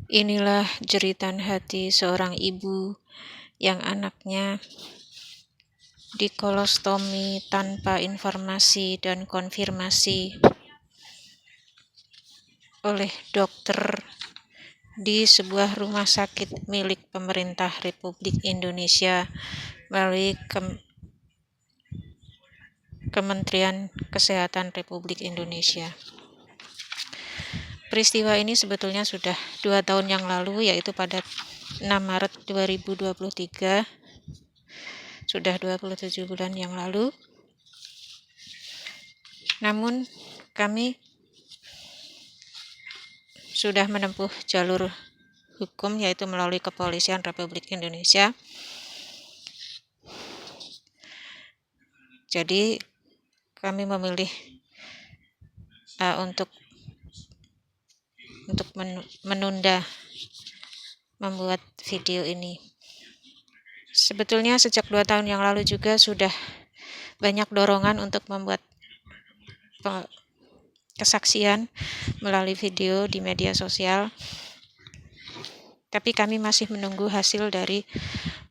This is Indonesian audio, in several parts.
Inilah jeritan hati seorang ibu yang anaknya dikolostomi tanpa informasi dan konfirmasi oleh dokter di sebuah rumah sakit milik pemerintah Republik Indonesia melalui Kementerian Kesehatan Republik Indonesia. Peristiwa ini sebetulnya sudah 2 tahun yang lalu, yaitu pada 6 Maret 2023, sudah 27 bulan yang lalu. Namun kami sudah menempuh jalur hukum, yaitu melalui Kepolisian Republik Indonesia. Jadi kami memilih untuk menunda membuat video ini. Sebetulnya sejak 2 tahun yang lalu juga sudah banyak dorongan untuk membuat kesaksian melalui video di media sosial, tapi kami masih menunggu hasil dari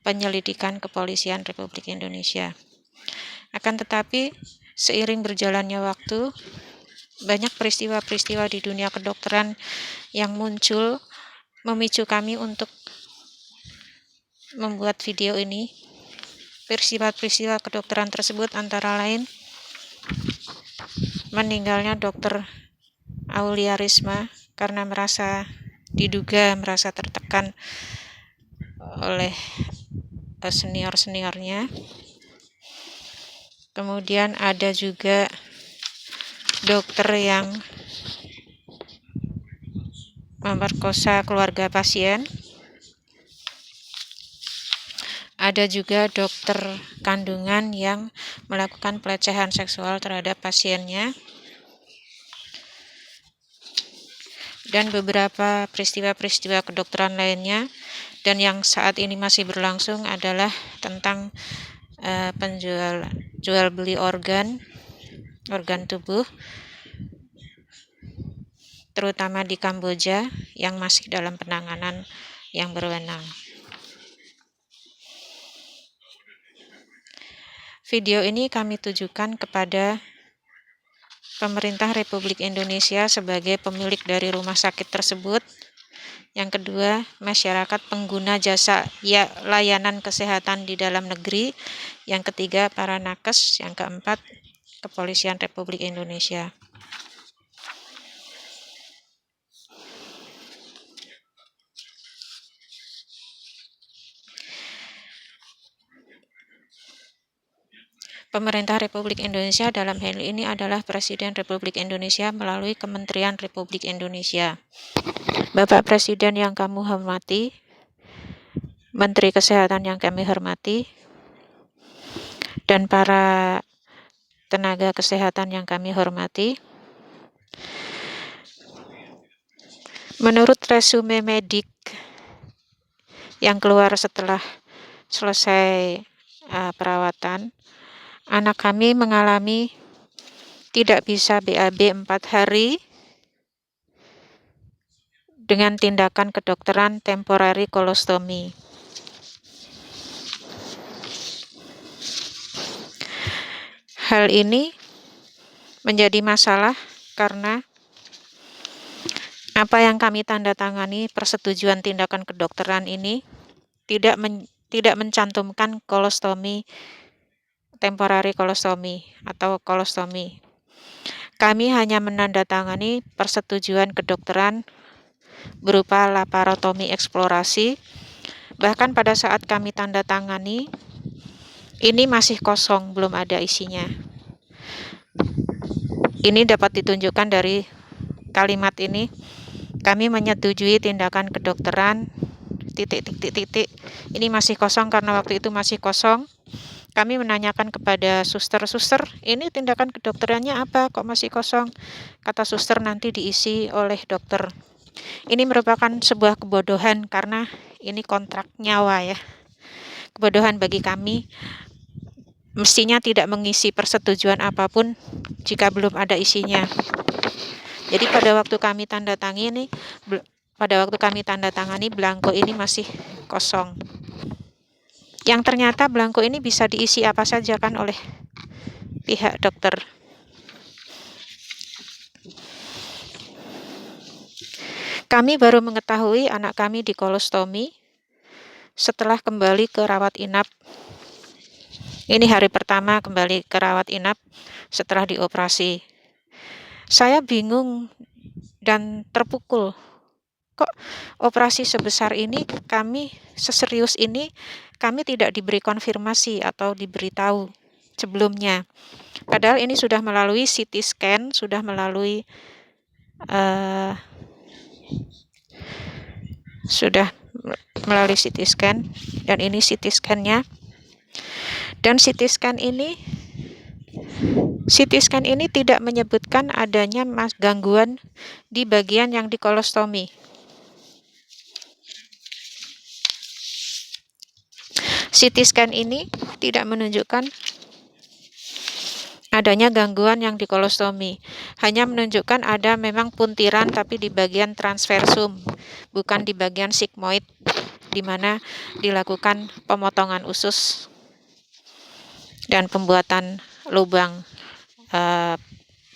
penyelidikan Kepolisian Republik Indonesia. Akan tetapi seiring berjalannya waktu, banyak peristiwa-peristiwa di dunia kedokteran yang muncul memicu kami untuk membuat video ini. Peristiwa-peristiwa kedokteran tersebut antara lain meninggalnya Dr. Aulia Risma karena diduga merasa tertekan oleh senior-seniornya. Kemudian ada juga dokter yang memperkosa keluarga pasien. Ada juga dokter kandungan yang melakukan pelecehan seksual terhadap pasiennya. Dan beberapa peristiwa-peristiwa kedokteran lainnya. Dan yang saat ini masih berlangsung adalah tentang jual beli organ tubuh, terutama di Kamboja yang masih dalam penanganan yang berwenang. Video ini kami tujukan kepada pemerintah Republik Indonesia sebagai pemilik dari rumah sakit tersebut. Yang kedua, masyarakat pengguna jasa layanan kesehatan di dalam negeri. Yang ketiga, para nakes. Yang keempat, Kepolisian Republik Indonesia. Pemerintah Republik Indonesia dalam hal ini adalah Presiden Republik Indonesia melalui Kementerian Republik Indonesia. Bapak Presiden yang kami hormati, Menteri Kesehatan yang kami hormati, dan para tenaga kesehatan yang kami hormati. Menurut resume medik yang keluar setelah selesai perawatan, anak kami mengalami tidak bisa BAB 4 hari dengan tindakan kedokteran temporary colostomy. Hal ini menjadi masalah karena apa yang kami tanda tangani persetujuan tindakan kedokteran ini tidak mencantumkan colostomy, temporary colostomy atau colostomy. Kami hanya menandatangani persetujuan kedokteran berupa laparotomi eksplorasi. Bahkan pada saat kami tanda tangani, ini masih kosong, belum ada isinya. Ini dapat ditunjukkan dari kalimat ini. Kami menyetujui tindakan kedokteran titik. Ini masih kosong karena waktu itu masih kosong. Kami menanyakan kepada suster, ini tindakan kedokterannya apa? Kok masih kosong? Kata suster, nanti diisi oleh dokter. Ini merupakan sebuah kebodohan karena ini kontrak nyawa ya. Kebodohan bagi kami, mestinya tidak mengisi persetujuan apapun jika belum ada isinya. Jadi pada waktu kami tanda tangan ini, pada waktu kami tanda tangani belangko ini masih kosong. Yang ternyata belangko ini bisa diisi apa saja kan oleh pihak dokter. Kami baru mengetahui anak kami di kolostomi setelah kembali ke rawat inap. Ini hari pertama kembali ke rawat inap setelah dioperasi. Saya bingung dan terpukul. Kok operasi sebesar ini, kami seserius ini, kami tidak diberi konfirmasi atau diberitahu sebelumnya. Padahal ini sudah melalui CT scan, sudah melalui CT scan, dan ini CT scan-nya. Dan CT scan ini tidak menyebutkan adanya gangguan di bagian yang di kolostomi. CT scan ini tidak menunjukkan adanya gangguan yang di kolostomi, hanya menunjukkan ada memang puntiran tapi di bagian transversum, bukan di bagian sigmoid, di mana dilakukan pemotongan usus dan pembuatan lubang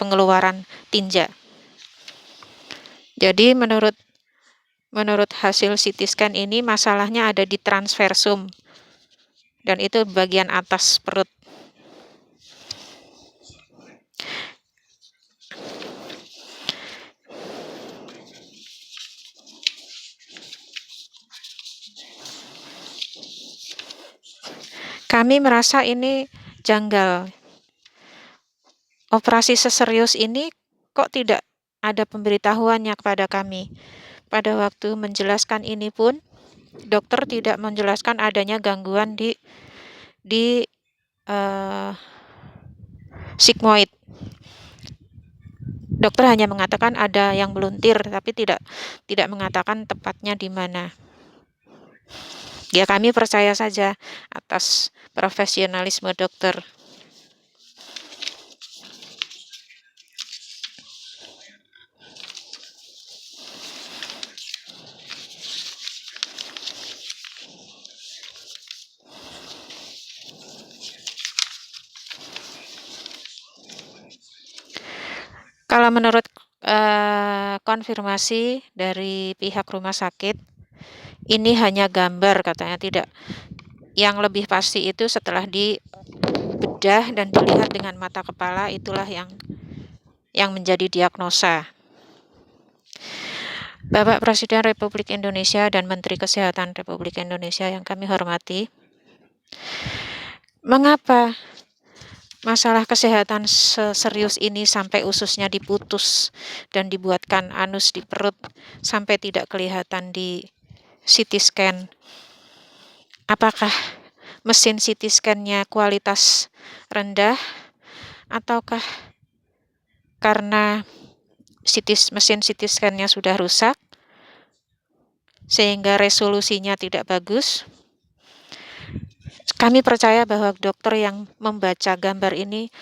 pengeluaran tinja. Jadi menurut hasil CT scan ini masalahnya ada di transversum, dan itu bagian atas perut. Kami merasa ini janggal. Operasi seserius ini kok tidak ada pemberitahuannya kepada kami. Pada waktu menjelaskan ini pun, dokter tidak menjelaskan adanya gangguan di sigmoid. Dokter hanya mengatakan ada yang meluntir, tapi tidak mengatakan tepatnya di mana. Ya, kami percaya saja atas profesionalisme dokter. Kalau menurut konfirmasi dari pihak rumah sakit, ini hanya gambar katanya, tidak. Yang lebih pasti itu setelah dibedah dan dilihat dengan mata kepala, itulah yang menjadi diagnosa. Bapak Presiden Republik Indonesia dan Menteri Kesehatan Republik Indonesia yang kami hormati, mengapa masalah kesehatan serius ini sampai ususnya diputus dan dibuatkan anus di perut sampai tidak kelihatan di CT scan? Apakah mesin CT scan-nya kualitas rendah, ataukah karena mesin CT scan-nya sudah rusak sehingga resolusinya tidak bagus? Kami percaya bahwa dokter yang membaca gambar ini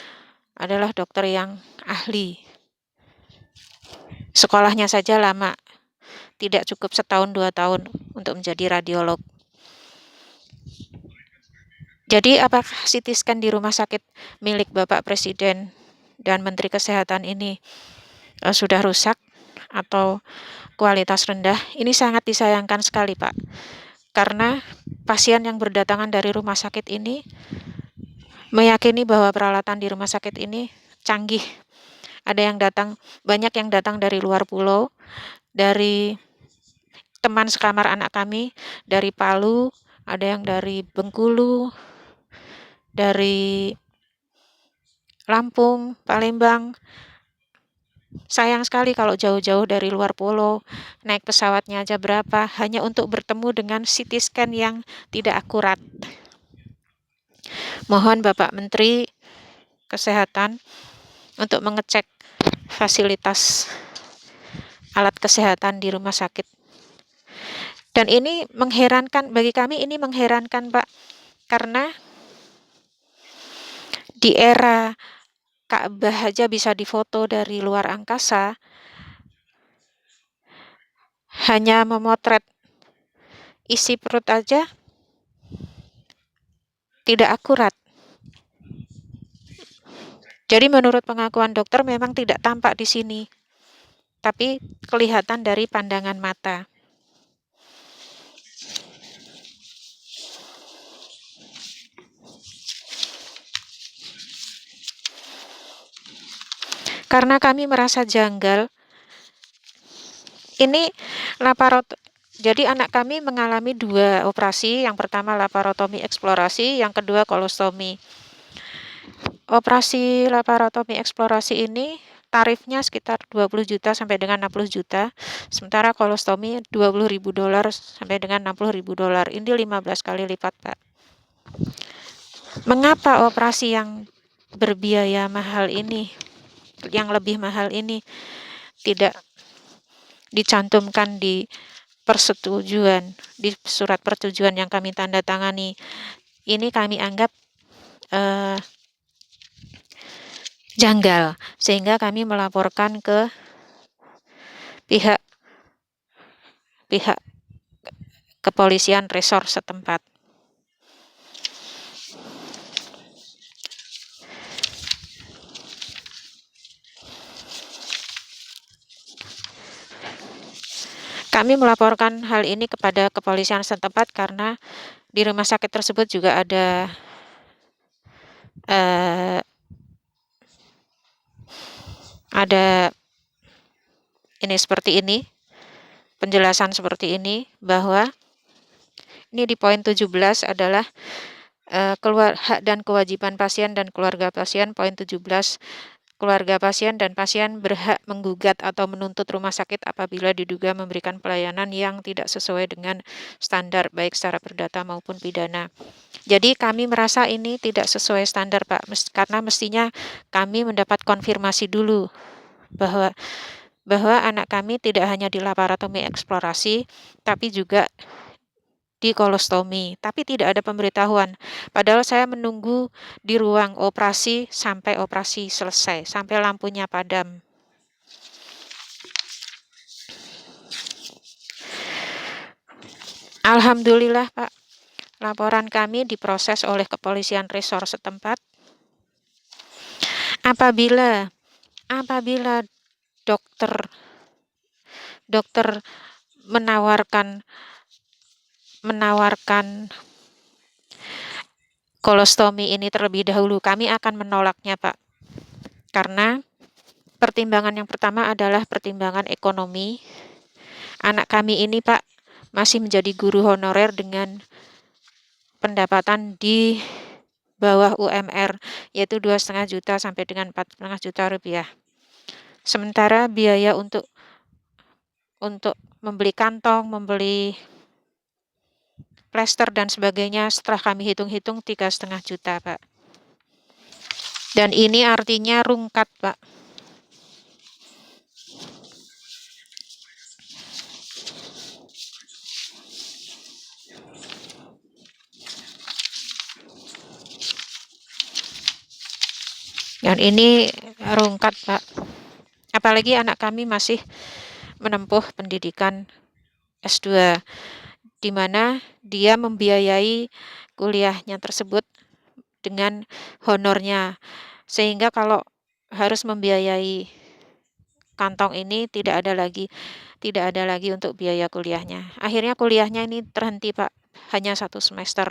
adalah dokter yang ahli. Sekolahnya saja lama, tidak cukup 1-2 tahun untuk menjadi radiolog. Jadi apakah CT scan di rumah sakit milik Bapak Presiden dan Menteri Kesehatan ini sudah rusak atau kualitas rendah? Ini sangat disayangkan sekali, Pak. Karena pasien yang berdatangan dari rumah sakit ini meyakini bahwa peralatan di rumah sakit ini canggih. Ada yang datang, banyak yang datang dari luar pulau, dari teman sekamar anak kami, dari Palu, ada yang dari Bengkulu, dari Lampung, Palembang. Sayang sekali kalau jauh-jauh dari luar pulau, naik pesawatnya aja berapa, hanya untuk bertemu dengan CT scan yang tidak akurat. Mohon Bapak Menteri Kesehatan untuk mengecek fasilitas alat kesehatan di rumah sakit. Dan ini mengherankan, bagi kami ini mengherankan, Pak, karena di era Ka'bah aja bisa difoto dari luar angkasa, hanya memotret isi perut aja tidak akurat. Jadi menurut pengakuan dokter memang tidak tampak di sini, tapi kelihatan dari pandangan mata. Karena kami merasa janggal, ini jadi anak kami mengalami 2 operasi, yang pertama laparotomi eksplorasi, yang kedua kolostomi. Operasi laparotomi eksplorasi ini tarifnya sekitar 20 juta sampai dengan 60 juta, sementara kolostomi $20.000 sampai dengan $60.000. Ini 15 kali lipat, Pak. Mengapa operasi yang berbiaya mahal ini, yang lebih mahal ini, tidak dicantumkan di persetujuan, di surat persetujuan yang kami tanda tangani? Ini kami anggap janggal, sehingga kami melaporkan ke pihak kepolisian resor setempat. Kami melaporkan hal ini kepada kepolisian setempat karena di rumah sakit tersebut juga ada ini seperti ini, penjelasan seperti ini, bahwa ini di poin 17 adalah hak dan kewajiban pasien dan keluarga pasien. Poin 17, keluarga pasien dan pasien berhak menggugat atau menuntut rumah sakit apabila diduga memberikan pelayanan yang tidak sesuai dengan standar, baik secara perdata maupun pidana. Jadi kami merasa ini tidak sesuai standar, Pak, karena mestinya kami mendapat konfirmasi dulu bahwa anak kami tidak hanya di laparotomi eksplorasi, tapi juga di kolostomi, tapi tidak ada pemberitahuan. Padahal saya menunggu di ruang operasi sampai operasi selesai, sampai lampunya padam. Alhamdulillah, Pak, laporan kami diproses oleh kepolisian resor setempat. Apabila dokter menawarkan kolostomi ini terlebih dahulu, kami akan menolaknya, Pak. Karena pertimbangan yang pertama adalah pertimbangan ekonomi. Anak kami ini, Pak, masih menjadi guru honorer dengan pendapatan di bawah UMR, yaitu 2,5 juta sampai dengan 4,5 juta rupiah. Sementara biaya untuk membeli kantong, membeli plester dan sebagainya, setelah kami hitung-hitung 3,5 juta, Pak. Dan ini artinya rungkat, Pak. Dan ini rungkat, Pak. Apalagi anak kami masih menempuh pendidikan S2, di mana dia membiayai kuliahnya tersebut dengan honornya. Sehingga kalau harus membiayai kantong ini tidak ada lagi untuk biaya kuliahnya. Akhirnya kuliahnya ini terhenti, Pak, hanya 1 semester.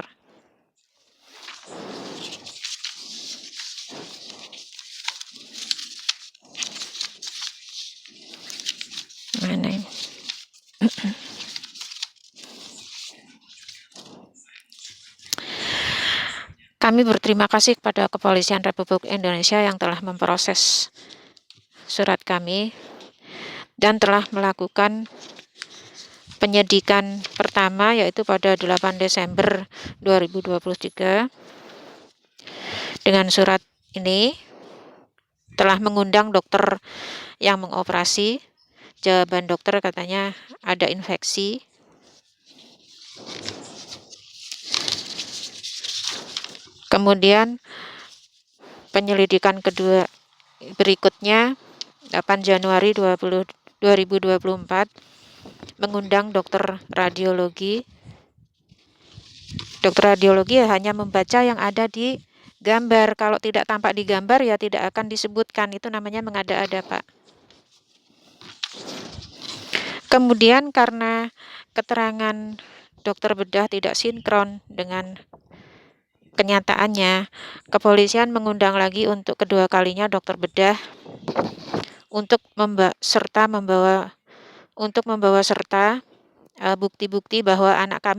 Mana ini? Kami berterima kasih kepada Kepolisian Republik Indonesia yang telah memproses surat kami dan telah melakukan penyidikan pertama, yaitu pada 8 Desember 2023. Dengan surat ini telah mengundang dokter yang mengoperasi. Jawaban dokter katanya ada infeksi. Kemudian penyelidikan kedua berikutnya 8 Januari 2024 mengundang dokter radiologi. Dokter radiologi ya hanya membaca yang ada di gambar. Kalau tidak tampak di gambar ya tidak akan disebutkan. Itu namanya mengada-ada, Pak. Kemudian karena keterangan dokter bedah tidak sinkron dengan kenyataannya, kepolisian mengundang lagi untuk kedua kalinya dokter bedah untuk membawa serta bukti-bukti bahwa anak kami